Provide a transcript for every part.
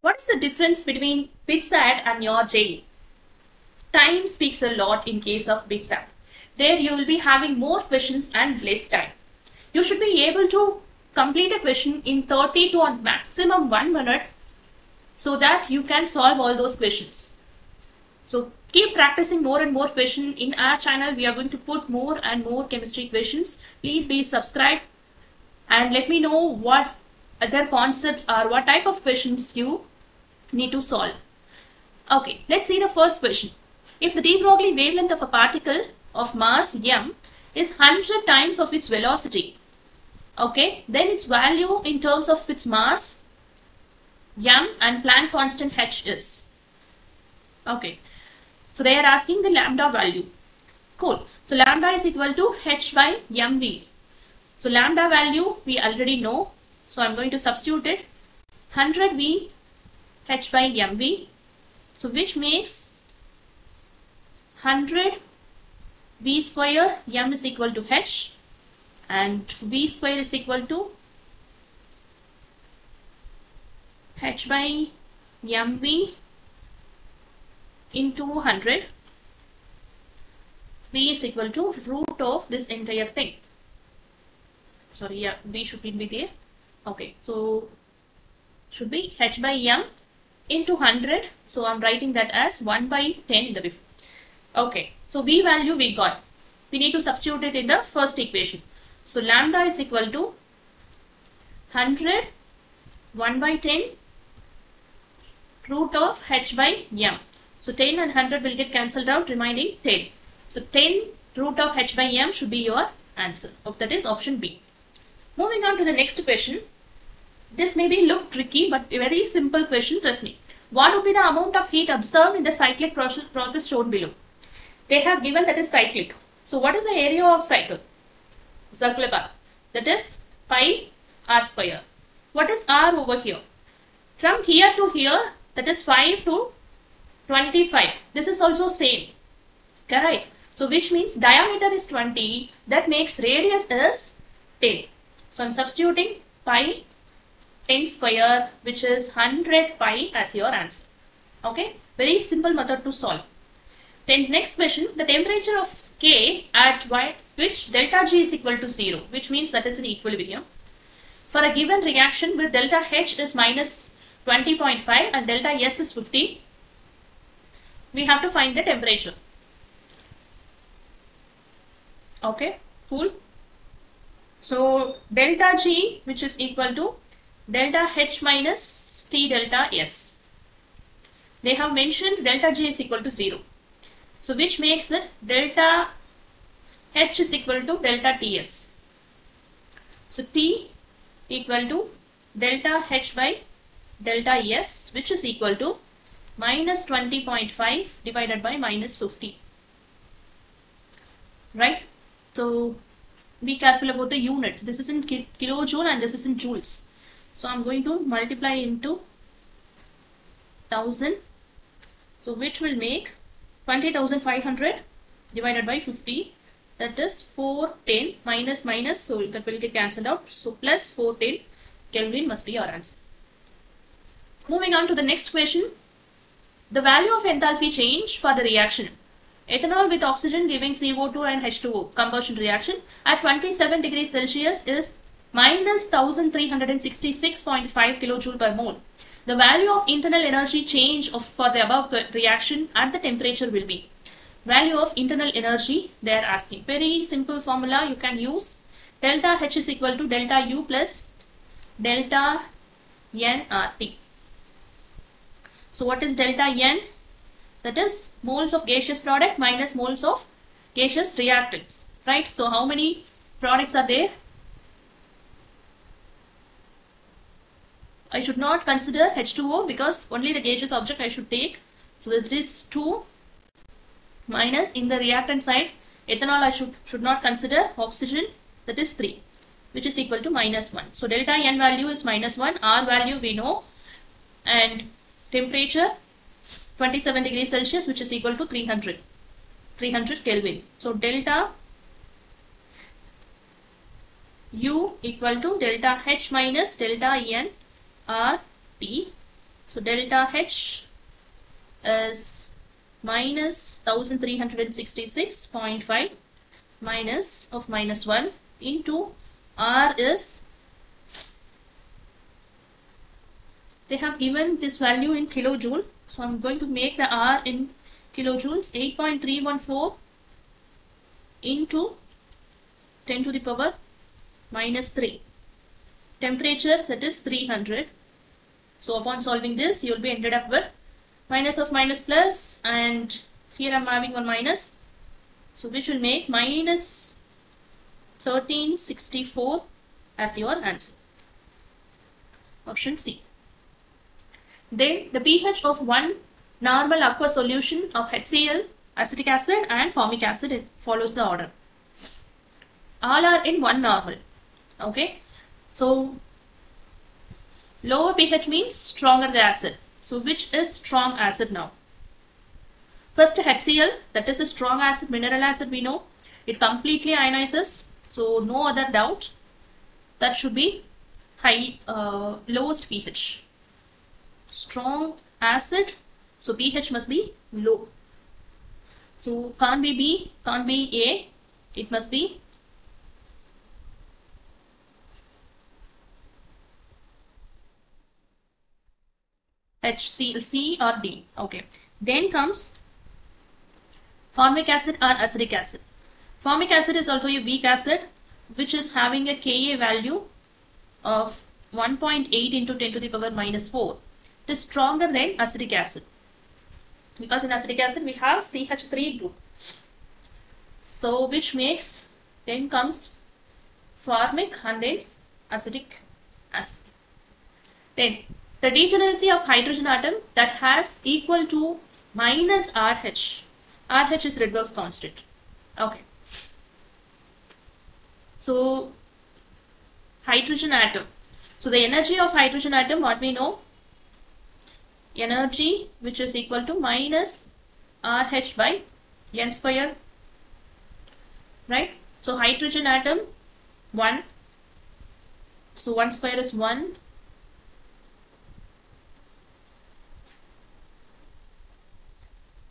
What is the difference between BitSat and your day? Time speaks a lot in case of BitSat. There you will be having more questions and less time. You should be able to complete a question in 30 to a maximum 1 minute so that you can solve all those questions. So keep practicing more and more questions. In our channel, we are going to put more and more chemistry questions. Please be subscribed and let me know what other concepts or what type of questions you need to solve. Okay, let's see the first question. If the de Broglie wavelength of a particle of mass m is 100 times of its velocity, okay, then its value in terms of its mass m and Planck constant h is. Okay, so they are asking the lambda value. Cool. So lambda is equal to h by mv. So lambda value we already know. So I'm going to substitute it 100v h by mv. So which makes 100 v square m is equal to h and v square is equal to h by mv into 100. V is equal to root of this entire thing. Sorry, yeah, V should be there. Okay, so should be h by m into 100. So I'm writing that as 1 by 10 in the before. Okay, so V value we got. We need to substitute it in the first equation. So lambda is equal to 100 1 by 10 root of h by m. So 10 and 100 will get cancelled out, remaining 10. So 10 root of h by m should be your answer. That is option B. Moving on to the next question. This may be look tricky but a very simple question, trust me. What would be the amount of heat observed in the cyclic process shown below? They have given that is cyclic. So what is the area of cycle? Circular path. That is pi r square. What is r over here? From here to here, that is 5 to 25. This is also same. Correct. So which means diameter is 20. That makes radius is 10. So I'm substituting pi 10 square, which is 100 pi as your answer. Okay. Very simple method to solve. Then next question, the temperature of K at which delta G is equal to 0, which means that is in equilibrium. For a given reaction with delta H is minus 20.5 and delta S is 50, we have to find the temperature. Okay, cool. So delta G, which is equal to delta H minus T delta S. They have mentioned delta G is equal to 0. So which makes it delta H is equal to delta Ts. So T equal to delta H by delta S, which is equal to minus 20.5 divided by minus 50. Right? So be careful about the unit. This is in kilojoule and this is in joules. So I'm going to multiply into 1000. So which will make 20,500 divided by 50. That is 410 minus minus. So that will get cancelled out. So plus 410 Kelvin must be our answer. Moving on to the next question. The value of enthalpy change for the reaction. Ethanol with oxygen giving CO2 and H2O combustion reaction at 27 degrees Celsius is minus 1366.5 kilojoule per mole. The value of internal energy change for the above reaction at the temperature will be. Value of internal energy they are asking. Very simple formula you can use. Delta H is equal to delta U plus delta N RT. So what is delta N? That is moles of gaseous product minus moles of gaseous reactants. Right? So how many products are there? I should not consider H2O because only the gaseous object I should take. So that is 2 minus in the reactant side ethanol I should not consider, oxygen, that is 3, which is equal to minus 1. So delta N value is minus 1, R value we know, and temperature 27 degrees Celsius, which is equal to 300 Kelvin. So delta U equal to delta H minus delta N R T. So delta H is minus 1366.5 minus of minus 1 into R is, they have given this value in kilojoule. So I'm going to make the R in kilojoules. 8.314 into 10 to the power minus 3. Temperature, that is 300. So upon solving this, you will be ended up with minus of minus plus, and here I'm having one minus. So which will make minus 1364 as your answer. Option C. Then the pH of one normal aqueous solution of HCl, acetic acid and formic acid, it follows the order. All are in one normal. Okay. So lower pH means stronger the acid. So which is strong acid now? First HCl, that is a strong acid, mineral acid we know. It completely ionizes. So no other doubt. That should be lowest pH. Strong acid, so pH must be low. So can't be B, can't be A, it must be HCl or D. Okay. Then comes formic acid or acetic acid. Formic acid is also a weak acid which is having a Ka value of 1.8 into 10 to the power minus 4. It is stronger than acetic acid, because in acetic acid we have CH3 group. So which makes, then comes formic and then acetic acid. Then the degeneracy of hydrogen atom that has equal to minus RH. RH is Rydberg's constant. Okay. So hydrogen atom. So the energy of hydrogen atom, what we know? Energy which is equal to minus RH by N square. Right? So hydrogen atom 1. So 1 square is 1.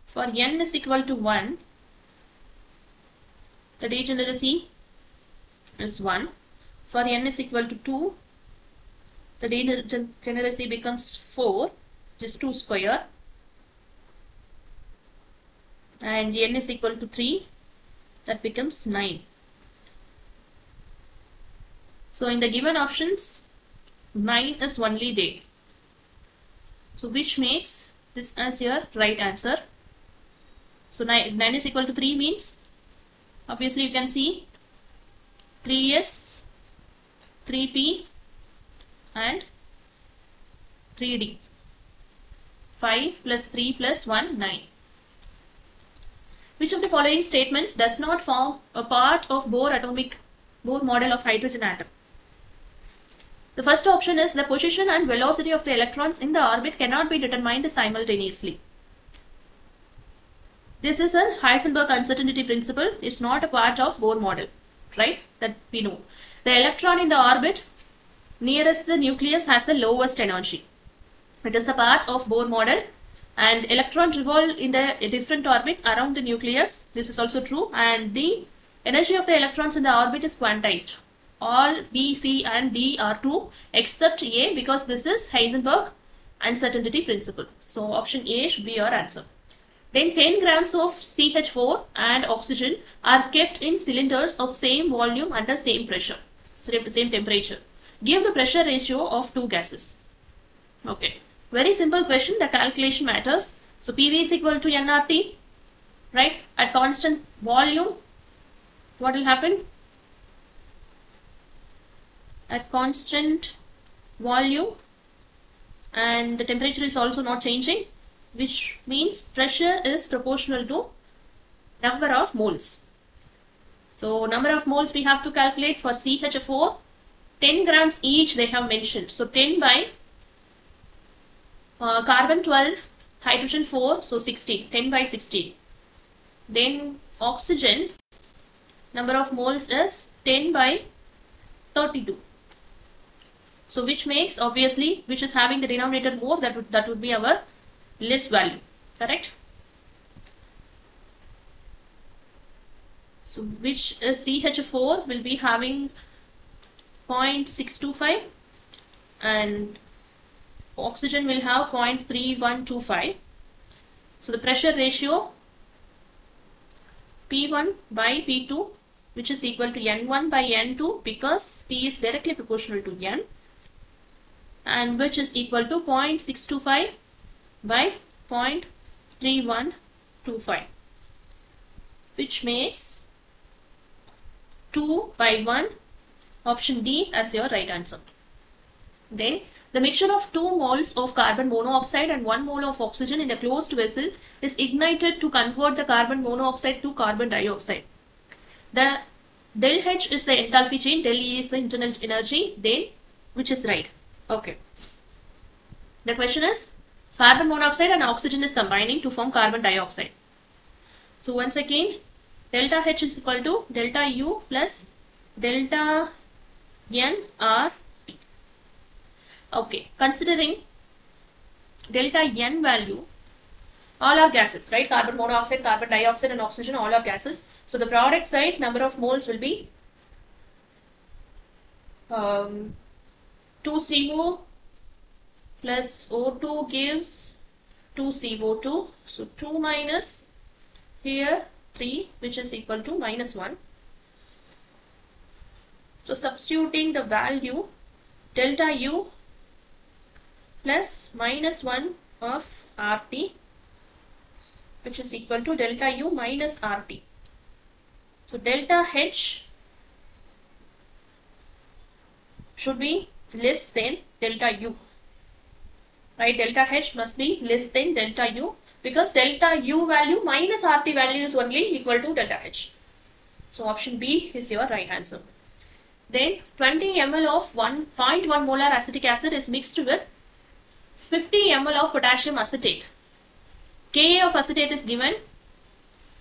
For N is equal to 1, the degeneracy is 1. For N is equal to 2, the degeneracy becomes 4, which is 2 square. And N is equal to 3, that becomes 9. So in the given options, 9 is only there. So which makes this as your right answer. So 9 is equal to 3 means, obviously you can see 3S, 3P and 3D. 5 plus 3 plus 1, 9. Which of the following statements does not form a part of Bohr model of hydrogen atom? The first option is the position and velocity of the electrons in the orbit cannot be determined simultaneously. This is a Heisenberg uncertainty principle. It's not a part of Bohr model, right? That we know. The electron in the orbit nearest the nucleus has the lowest energy. It is a part of Bohr model, and electrons revolve in the different orbits around the nucleus. This is also true, and the energy of the electrons in the orbit is quantized. All B, C and D are true except A, because this is Heisenberg uncertainty principle. So option A should be your answer. Then 10 grams of CH4 and oxygen are kept in cylinders of same volume under same pressure, same temperature. Give the pressure ratio of two gases. Okay, very simple question. The calculation matters. So PV is equal to nRT, right? At constant volume, what will happen? At constant volume, and the temperature is also not changing, which means pressure is proportional to number of moles. So number of moles we have to calculate for CH4. 10 grams each they have mentioned. So 10 by carbon 12, hydrogen 4, so 16. 10 by 16. Then oxygen, number of moles is 10 by 32. So which makes, obviously, which is having the denominator more, that would be our list value, correct? So which is CH4 will be having 0.625 and oxygen will have 0.3125. So the pressure ratio P1 by P2, which is equal to N1 by N2, because P is directly proportional to N, and which is equal to 0.625 by 0.3125, which makes 2 by 1, option D as your right answer. Then the mixture of 2 moles of carbon monoxide and 1 mole of oxygen in a closed vessel is ignited to convert the carbon monoxide to carbon dioxide. The del H is the enthalpy change, del E is the internal energy, then which is right? Okay. The question is, carbon monoxide and oxygen is combining to form carbon dioxide. So once again, delta H is equal to delta U plus delta N R T. Okay, considering delta N value, all are gases, right? Carbon monoxide, carbon dioxide and oxygen, all are gases. So the product side number of moles will be 2CO plus O2 gives 2CO2. So 2 minus here 3, which is equal to minus 1. So substituting the value delta U plus minus 1 of RT, which is equal to delta U minus RT. So delta H should be less than delta U, right? Delta H must be less than delta U, because delta U value minus RT value is only equal to delta H. So option B is your right answer. Then 20 ml of 1.1 molar acetic acid is mixed with 50 ml of potassium acetate. Ka of acetate is given.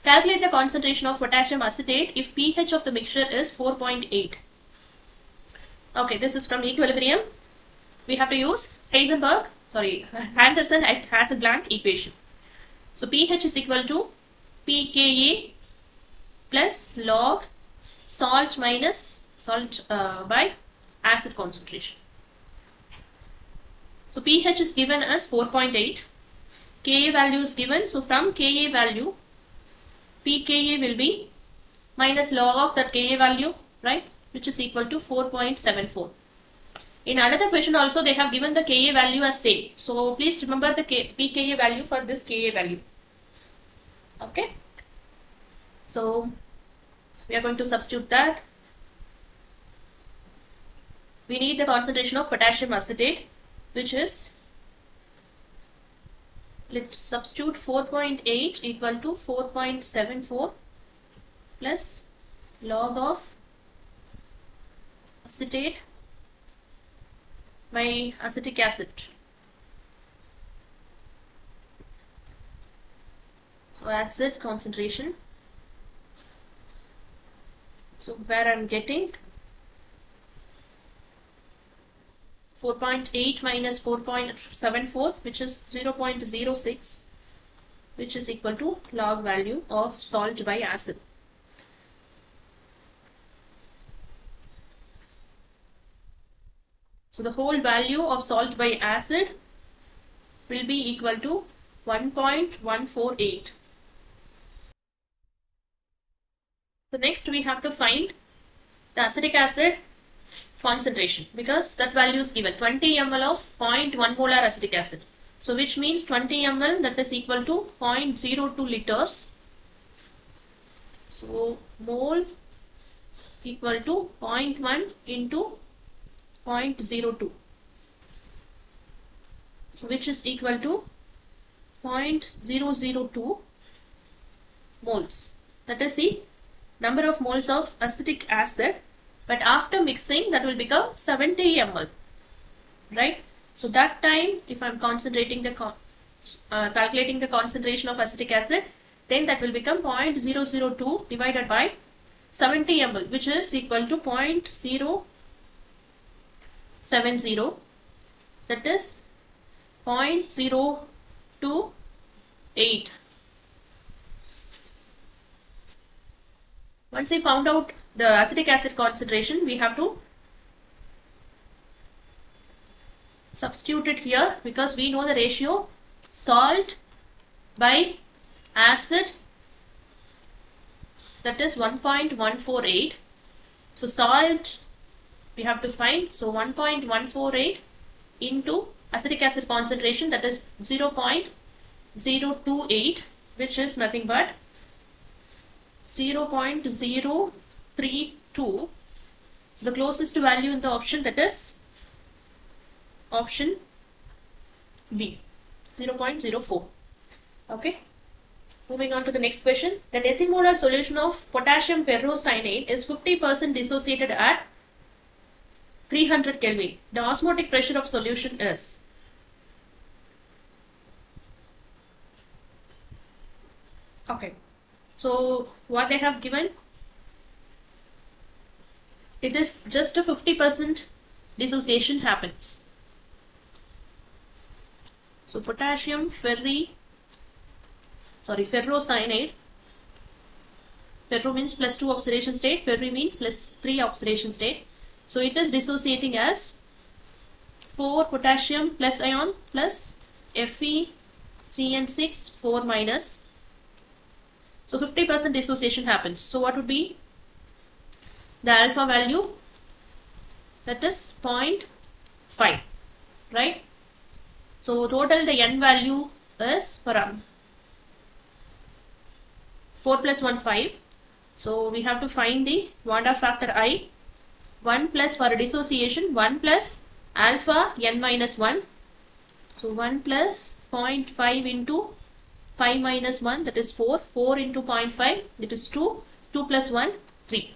Calculate the concentration of potassium acetate if pH of the mixture is 4.8. Okay, this is from equilibrium. We have to use Anderson-Hasselbalch equation. So pH is equal to pKa plus log salt minus salt by acid concentration. So pH is given as 4.8. Ka value is given. So from Ka value, pKa will be minus log of that Ka value, right? Which is equal to 4.74. In another question also they have given the Ka value as same. So please remember the pKa value for this Ka value. Okay. So we are going to substitute that. We need the concentration of potassium acetate, which is, let's substitute 4.8 equal to 4.74 plus log of acetate by acetic acid. So acid concentration. So where I'm getting 4.8 minus 4.74, which is 0.06, which is equal to log value of salt by acid. So the whole value of salt by acid will be equal to 1.148. So next we have to find the acetic acid concentration, because that value is given 20 ml of 0.1 molar acetic acid. So which means 20 ml, that is equal to 0.02 liters. So mole equal to 0.1 into 0.02. So which is equal to 0.002 moles. That is the number of moles of acetic acid. But after mixing, that will become 70 ml, right? So that time, if I'm concentrating the calculating the concentration of acetic acid, then that will become 0.002 divided by 70 ml, which is equal to 0.0 0.70, that is 0.028. Once we found out the acetic acid concentration, we have to substitute it here because we know the ratio salt by acid, that is 1.148. So salt we have to find, so 1.148 into acetic acid concentration, that is 0.028, which is nothing but 0.032. So the closest value in the option, that is option B, 0.04. Okay. Moving on to the next question. The decimolar solution of potassium ferrocyanate is 50% dissociated at 300 Kelvin. The osmotic pressure of solution is. Okay. So what they have given, it is just a 50% dissociation happens. So potassium ferrocyanate. Ferro means +2 oxidation state, ferri means +3 oxidation state. So it is dissociating as 4 potassium plus ion plus FeCN6 4 minus. So 50% dissociation happens. So what would be the alpha value? That is 0.5, right? So total the N value is around 4 plus 1 5. So we have to find the Van der factor I. 1 plus for dissociation, 1 plus alpha N minus 1. So 1 plus 0.5 into 5 minus 1, that is 4. 4 into 0.5, that is 2. 2 plus 1, 3.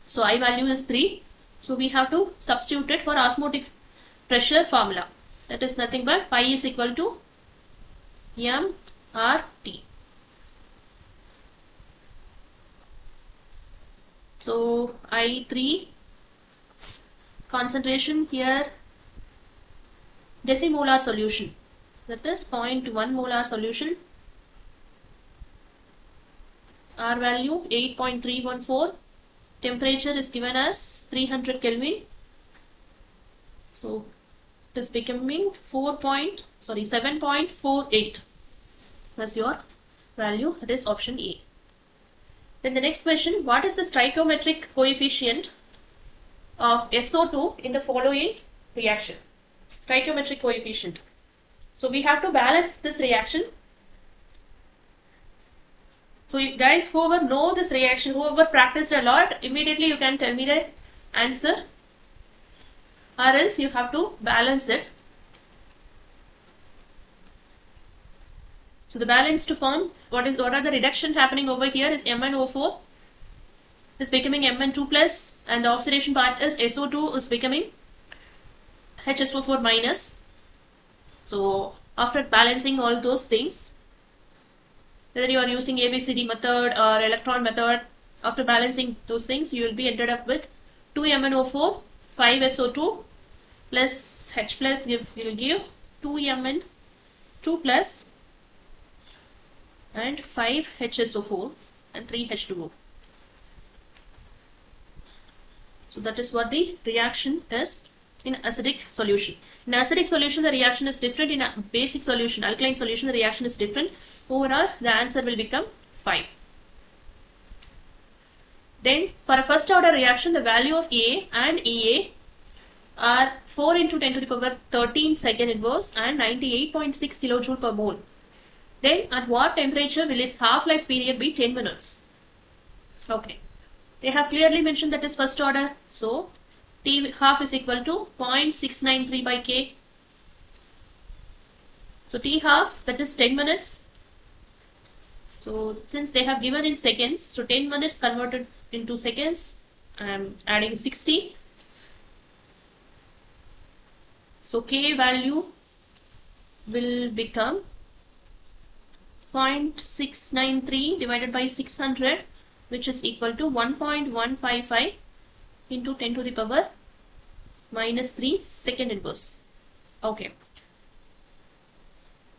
So I value is 3. So we have to substitute it for osmotic pressure formula. That is nothing but pi is equal to mRT. So I3 concentration here, decimolar solution, that is 0.1 molar solution. R value 8.314. Temperature is given as 300 Kelvin. So it is becoming 7.48. That's your value. That is option A. Then the next question, what is the stoichiometric coefficient of SO2 in the following reaction? Stoichiometric coefficient. So we have to balance this reaction. So you guys, whoever know this reaction, whoever practiced a lot, immediately you can tell me the answer, or else you have to balance it. So the balance to form, what are the reduction happening over here is MnO4 is becoming Mn2 plus, and the oxidation part is SO2 is becoming HSO4 minus. So after balancing all those things, whether you are using ABCD method or electron method, after balancing those things, you will be ended up with 2 MnO4, 5 SO2 plus H plus will give 2 Mn2 plus and 5 HSO4 and 3 H2O. So that is what the reaction is in acidic solution. In acidic solution, the reaction is different. In a basic solution, alkaline solution, the reaction is different. Overall, the answer will become 5. Then, for a first order reaction, the value of A and EA are 4 into 10 to the power 13 second inverse and 98.6 kilojoule per mole. Then, at what temperature will its half-life period be 10 minutes? Okay. They have clearly mentioned that is first order. So, T half is equal to 0.693 by K. So, T half, that is 10 minutes. So, since they have given in seconds, so 10 minutes converted into seconds, I am adding 60. So, K value will become 0.693 divided by 600, which is equal to 1.155 into 10 to the power minus 3 second inverse. Okay.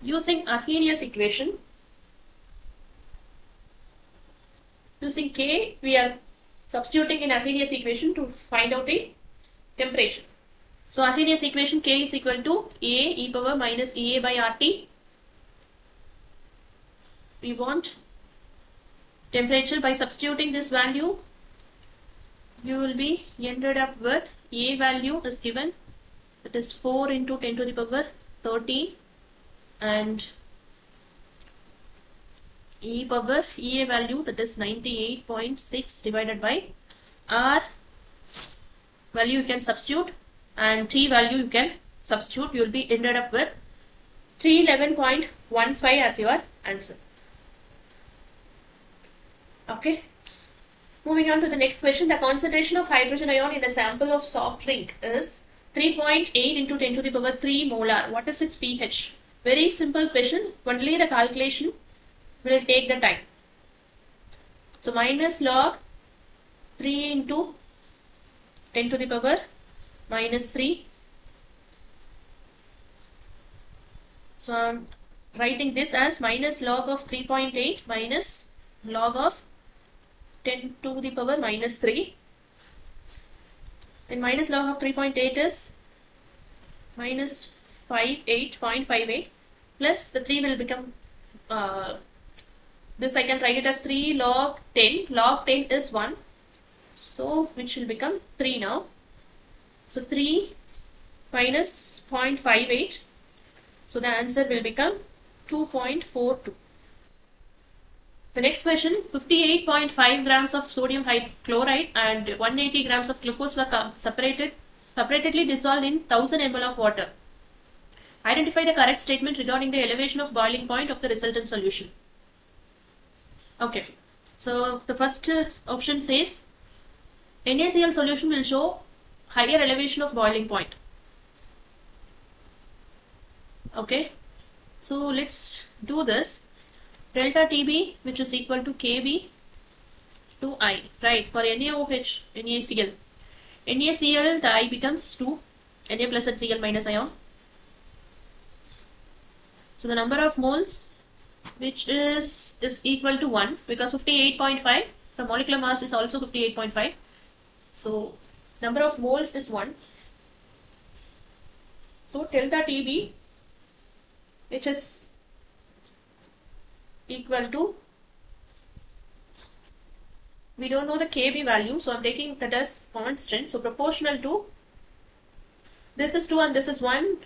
Using Arrhenius equation, using K, we are substituting in Arrhenius equation to find out the temperature. So Arrhenius equation, K is equal to A e power minus EA by RT. We want temperature. By substituting this value, you will be ended up with A value is given, that is 4 into 10 to the power 13, and E power EA value, that is 98.6 divided by R value you can substitute, and T value you can substitute. You will be ended up with 311.15 as your answer. Okay. Moving on to the next question. The concentration of hydrogen ion in a sample of soft drink is 3.8 into 10 to the power 3 molar. What is its pH? Very simple question. Only the calculation will take the time. So minus log 3 into 10 to the power minus 3. So I am writing this as minus log of 3.8 minus log of 10 to the power minus 3. Then minus log of 3.8 is minus 58.58 plus the 3 will become this I can write it as 3 log 10. Log 10 is 1. So which will become 3 now. So 3 minus 0.58. So the answer will become 2.42. The next question, 58.5 grams of sodium chloride and 180 grams of glucose were separately dissolved in 1000 ml of water. Identify the correct statement regarding the elevation of boiling point of the resultant solution. Okay, so the first option says NaCl solution will show higher elevation of boiling point. Okay, so let's do this. Delta TB, which is equal to KB to I, right? For NaOH, NaCl. NaCl, the I becomes 2, Na plus HCl minus ion. So the number of moles, which is equal to 1, because 58.5, the molecular mass is also 58.5. So number of moles is 1. So delta TB, which is equal to, we don't know the KB value, so I'm taking that as constant. So proportional to, this is 2 and this is 1,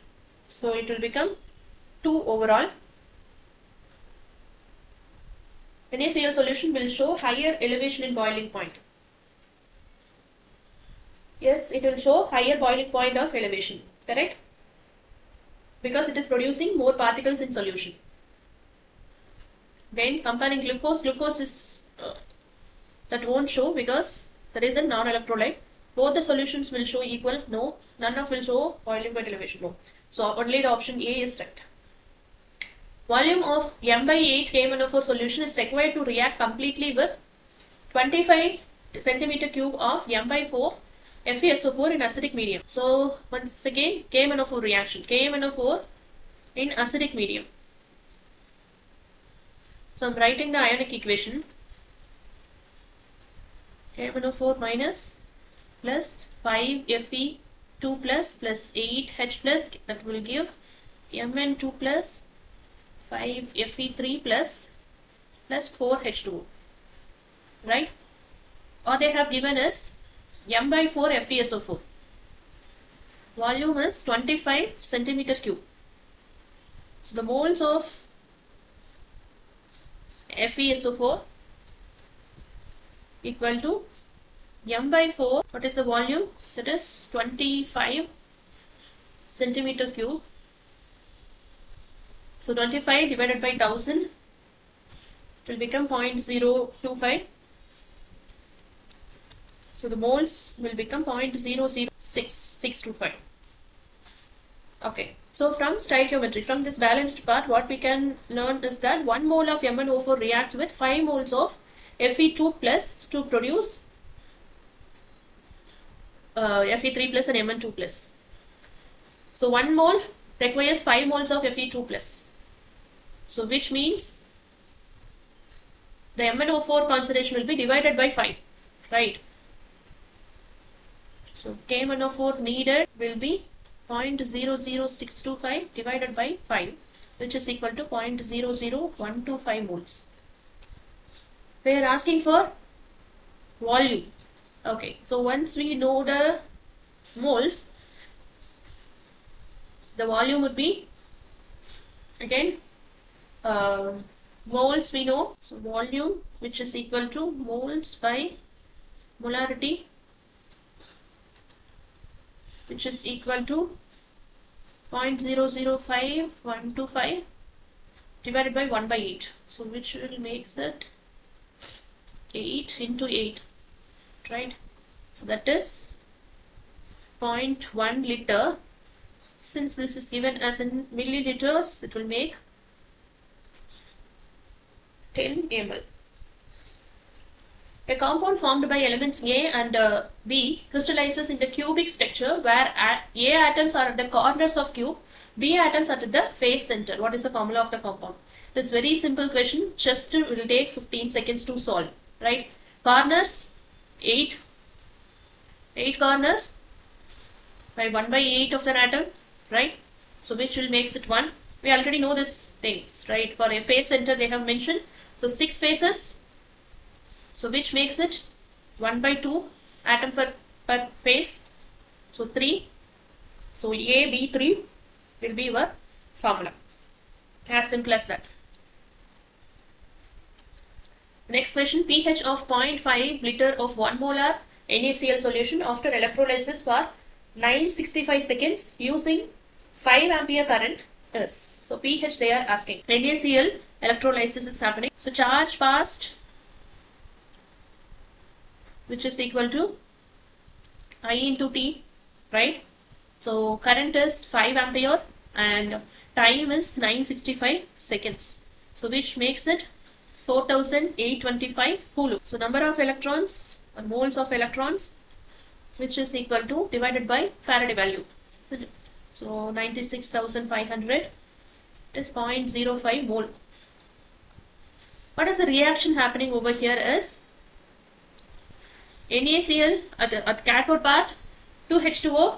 so it will become 2 overall. NaCl solution will show higher elevation in boiling point. Yes, it will show higher boiling point of elevation, correct? Because it is producing more particles in solution. Then comparing glucose, glucose is that won't show because there is a non-electrolyte. Both the solutions will show equal, no. None of will show boiling point elevation, no. So only the option A is right. Volume of M/8 KMnO4 solution is required to react completely with 25 cm³ of M/4 FeSO4 in acidic medium. So once again, KMnO4 reaction, KMnO4 in acidic medium. So I'm writing the ionic equation. KMnO4 minus plus 5 Fe2 plus 8 H plus, that will give Mn2 plus 5 Fe3 plus 4 H2O, right? Or they have given us M/4 FeSO4. Volume is 25 cm³. So the moles of FeSO4 equal to M/4. What is the volume? That is 25 cm³. So 25 divided by 1000, it will become 0.025. So the moles will become 0.006625. Okay. So from stoichiometry, from this balanced part, what we can learn is that 1 mole of MnO4 reacts with 5 moles of Fe2 plus to produce Fe3 plus and Mn2 plus. So 1 mole requires 5 moles of Fe2 plus. So which means the MnO4 concentration will be divided by 5, right? So KMnO4 needed will be 0.00625 divided by 5, which is equal to 0.00125 moles. They are asking for volume. Okay, so once we know the moles, the volume would be, again, moles we know, so volume, which is equal to moles by molarity, which is equal to 0.005125 divided by 1 by 8. So which will makes it 8 into 8, right? So that is 0.1 liter. Since this is given as in milliliters, it will make 10 ml. A compound formed by elements A and B crystallizes into cubic structure where A atoms are at the corners of cube, B atoms are at the face center. What is the formula of the compound? This very simple question, just will take 15 seconds to solve, right? Corners, 8 corners by 1 by 8 of an atom, right? So which will makes it 1. We already know these things, right? For a face center they have mentioned. So 6 faces. So which makes it 1 by 2 atom per face. So 3. So AB3 will be your formula. As simple as that. Next question, pH of 0.5 liter of 1 molar NaCl solution after electrolysis for 965 seconds using 5 ampere current is. So pH they are asking. NaCl electrolysis is happening. So charge passed, which is equal to I into T, right? So current is 5 ampere and time is 965 seconds. So which makes it 4825 coulomb. So number of electrons or moles of electrons, which is equal to divided by Faraday value. So 96,500 is 0.05 mole. What is the reaction happening over here is NaCl at the cathode part, 2H2O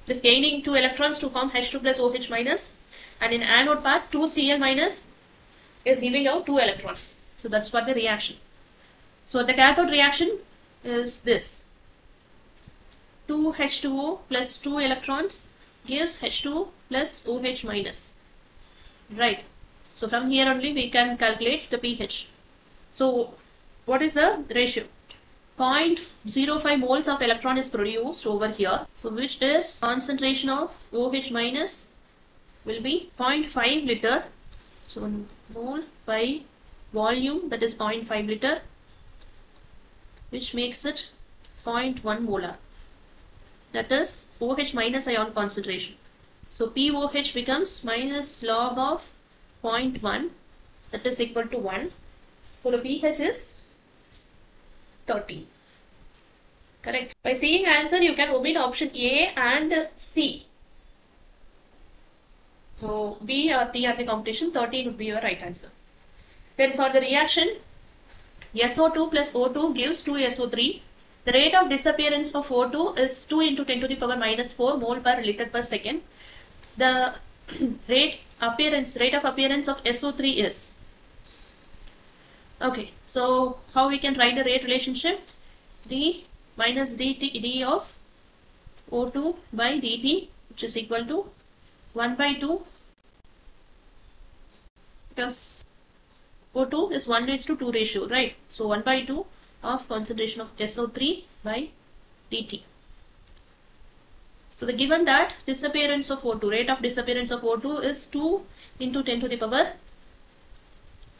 is gaining 2 electrons to form H2 plus OH minus, and in anode part 2Cl minus is giving out 2 electrons. So that's what the reaction. So the cathode reaction is this. 2H2O plus 2 electrons gives H2 plus OH minus. Right. So from here only we can calculate the pH. So what is the ratio? 0.05 moles of electron is produced over here. So which is concentration of OH minus will be 0.5 liter. So mole by volume, that is 0.5 liter, which makes it 0.1 molar. That is OH minus ion concentration. So POH becomes minus log of 0.1, that is equal to 1. So the pH is 13. Correct. By seeing answer, you can omit option A and C. So B or T are the competition, 13 would be your right answer. Then for the reaction, SO2 plus O2 gives 2SO3. The rate of disappearance of O2 is 2 into 10 to the power minus 4 mole per liter per second. The rate of appearance of SO3 is. Okay, so how we can write the rate relationship? D minus D of O2 by dt, which is equal to 1 by 2, because O2 is 1:2 ratio, right? So 1 by 2 of concentration of SO3 by dt. So the given that disappearance of O2, rate of disappearance of O2 is 2 into 10 to the power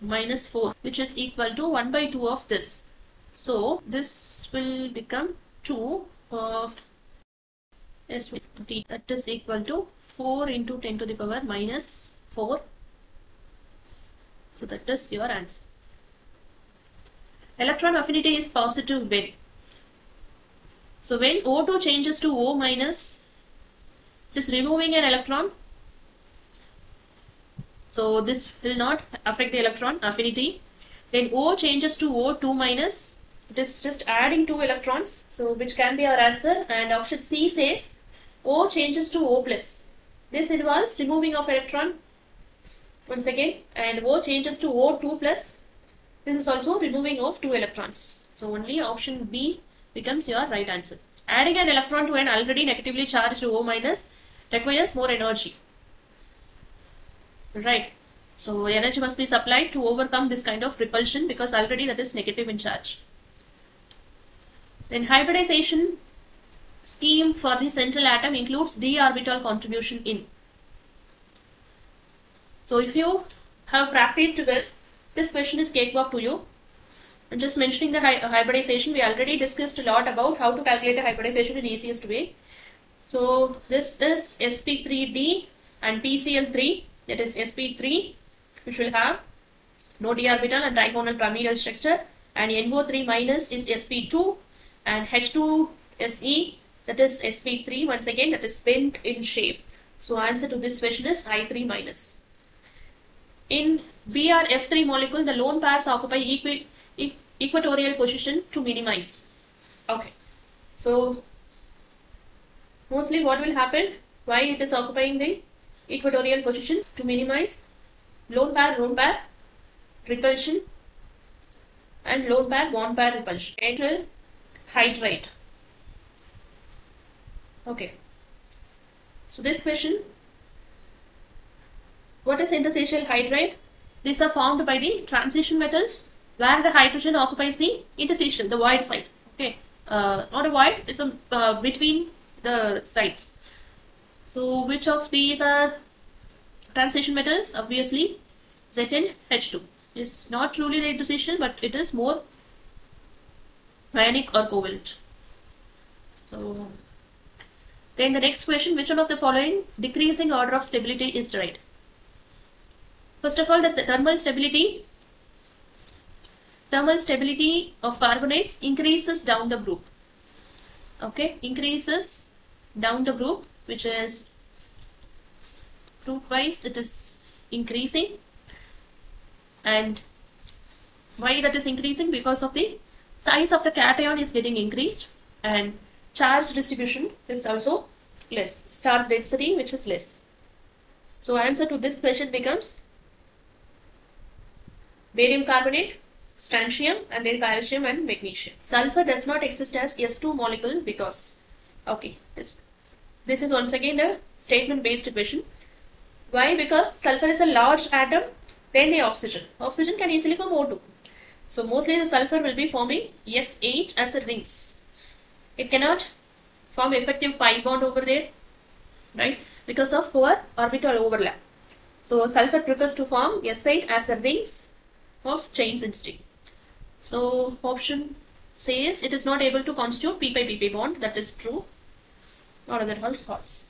minus 4, which is equal to 1 by 2 of this. So this will become 2 of SO3, that is equal to 4 into 10 to the power minus 4. So that is your answer. Electron affinity is positive when So when O2 changes to O minus, it is removing an electron. So this will not affect the electron affinity. Then O changes to O2 minus, it is just adding 2 electrons. So which can be our answer. And option C says O changes to O plus. This involves removing of electron once again, and O changes to O2 plus. This is also removing of 2 electrons. So only option B becomes your right answer. Adding an electron to an already negatively charged O minus requires more energy. Right. So energy must be supplied to overcome this kind of repulsion because already that is negative in charge. Then hybridization scheme for the central atom includes d orbital contribution in. So if you have practiced well, this question is cakewalk to you. I'm just mentioning the hybridization. We already discussed a lot about how to calculate the hybridization in easiest way. So this is sp3d and PCl3, that is sp3, which will have no d orbital and digonal pyramidal structure, and NO3 minus is sp2, and H2Se, that is sp3, once again that is bent in shape. So answer to this question is I3 minus. In BrF3 molecule, the lone pairs occupy equatorial position to minimize. Okay, so mostly what will happen? Why it is occupying the equatorial position? To minimize lone pair repulsion and lone pair bond pair repulsion. Ethyl hydride. Okay, so this question, what is interstitial hydride? These are formed by the transition metals where the hydrogen occupies the interstitial, the void site. Okay, not a void, it's a between the sites. So which of these are transition metals? Obviously Zn H2 is not truly the interstitial, but it is more ionic or covalent. So then the next question, which one of the following decreasing order of stability is right? First of all, the thermal stability of carbonates increases down the group. Okay, increases down the group, which is group wise it is increasing. And why that is increasing? Because of the size of the cation is getting increased and charge distribution is also less, charge density which is less. So answer to this question becomes barium carbonate, strontium, and then calcium and magnesium. Sulfur does not exist as S2 molecule because, okay, this is once again a statement based question. Why? Because sulfur is a large atom, then the oxygen. Oxygen can easily form O2. So mostly the sulfur will be forming S8 as a rings. It cannot form effective pi bond over there, right? Because of poor orbital overlap. So sulfur prefers to form S8 as a rings of chains instead. So option says it is not able to constitute p pi p bond. That is true. Or other false.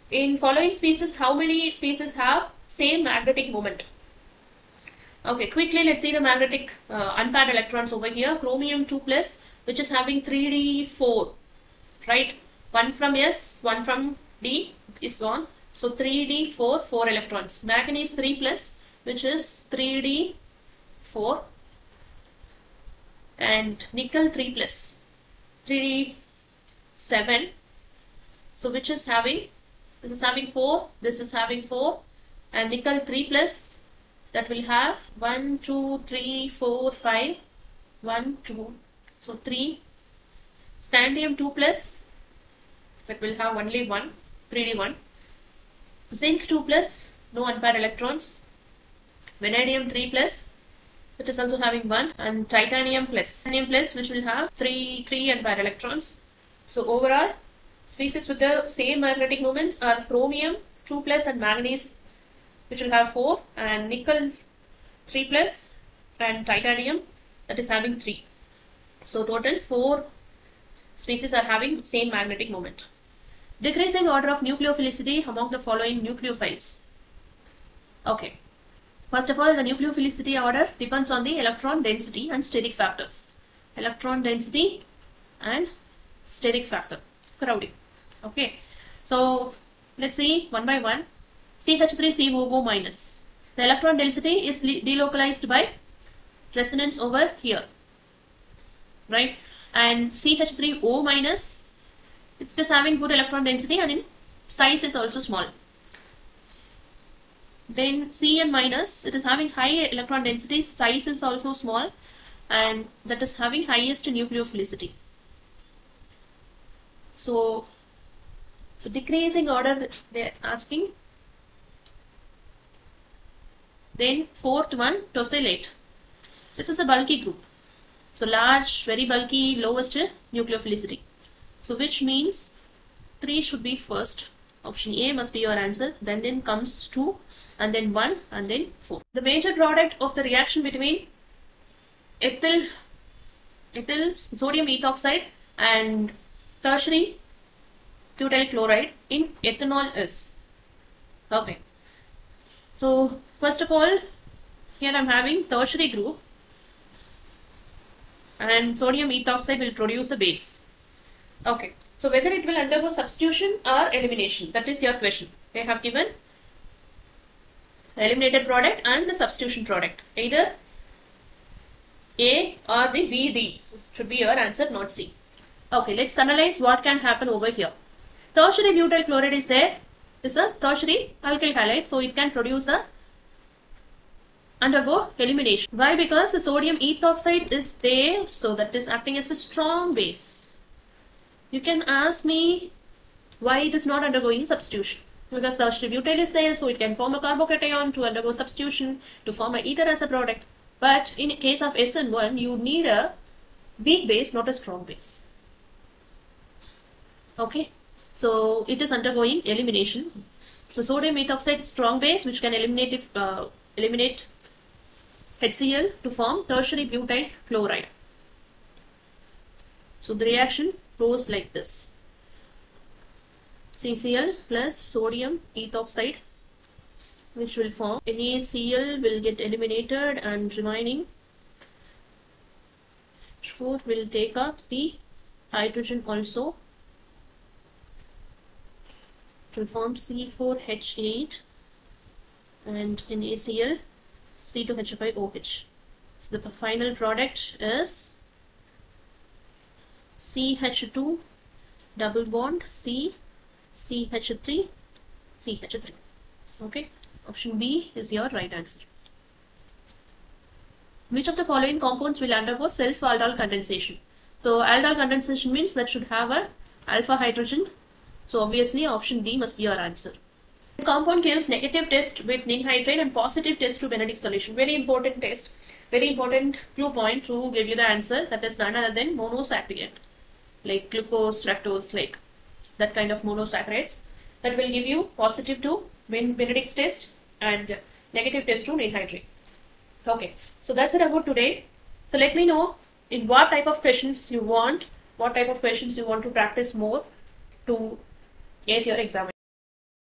In following species, how many species have same magnetic moment? Okay, quickly let's see the magnetic unpaired electrons over here. Chromium 2 plus, which is having 3d4, right? One from S, one from D is gone. So 3d4, 4 electrons. Manganese 3 plus, which is 3d4, and nickel 3 plus, 3d7. So which is having, this is having 4, this is having 4, and nickel 3 plus, that will have 1, 2, 3, 4, 5, 1, 2, so 3. Scandium 2 plus, that will have only 1, 3d1. Zinc 2 plus, no unpaired electrons. Vanadium 3 plus, that is also having 1, and titanium plus, which will have 3 unpaired electrons. So overall, species with the same magnetic moments are chromium 2 plus and manganese, which will have 4, and nickel 3 plus and titanium, that is having 3. So total 4 species are having same magnetic moment. Decreasing order of nucleophilicity among the following nucleophiles. Okay. First of all, the nucleophilicity order depends on the electron density and steric factors. Electron density and steric factor, crowding. Okay, so let's see one by one. CH3COO minus. The electron density is delocalized by resonance over here, right? And CH3O minus, it is having good electron density and in size is also small. Then Cn minus, it is having high electron density, size is also small, and that is having highest nucleophilicity. So decreasing order they are asking. Then fourth one, tosylate. This is a bulky group. So large, very bulky, lowest nucleophilicity. So which means 3 should be first. Option A must be your answer. Then comes 2, and then 1, and then 4. The major product of the reaction between ethyl sodium ethoxide and tertiary butyl chloride in ethanol is. Okay. So first of all, here I am having tertiary group, and sodium ethoxide will produce a base. Okay. So whether it will undergo substitution or elimination, that is your question. They have given the eliminated product and the substitution product. Either A or the B, D should be your answer, not C. Okay, let's analyze what can happen over here. Tertiary butyl chloride is there. It's a tertiary alkyl halide, so it can undergo elimination. Why? Because the sodium ethoxide is there, so that is acting as a strong base. You can ask me why it is not undergoing substitution. Because the tertiary butyl is there, so it can form a carbocation to undergo substitution to form a ether as a product. But in case of SN1, you need a weak base, not a strong base. Okay, so it is undergoing elimination. So sodium ethoxide strong base, which can eliminate HCl to form tertiary butyl chloride. So the reaction goes like this. CCl plus sodium ethoxide, which will form NaCl, will get eliminated, and remaining 4 will take up the hydrogen also. It will form C4H8 and NaCl C2H5OH. So the final product is CH2 double bond C CH3 CH3. Okay, option B is your right answer. Which of the following compounds will undergo self-aldol condensation? So aldol condensation means that should have a alpha hydrogen. So obviously option D must be your answer. The compound gives negative test with ning hydrate and positive test to Benedict solution. Very important test, very important clue point to give you the answer. That is none other than monosaccharide, like glucose, fructose, like that kind of monosaccharides. That will give you positive to Benedict's test and negative test to ning hydrate. Okay, so that's it about today. So let me know in what type of questions you want, to practice more to ace your exam.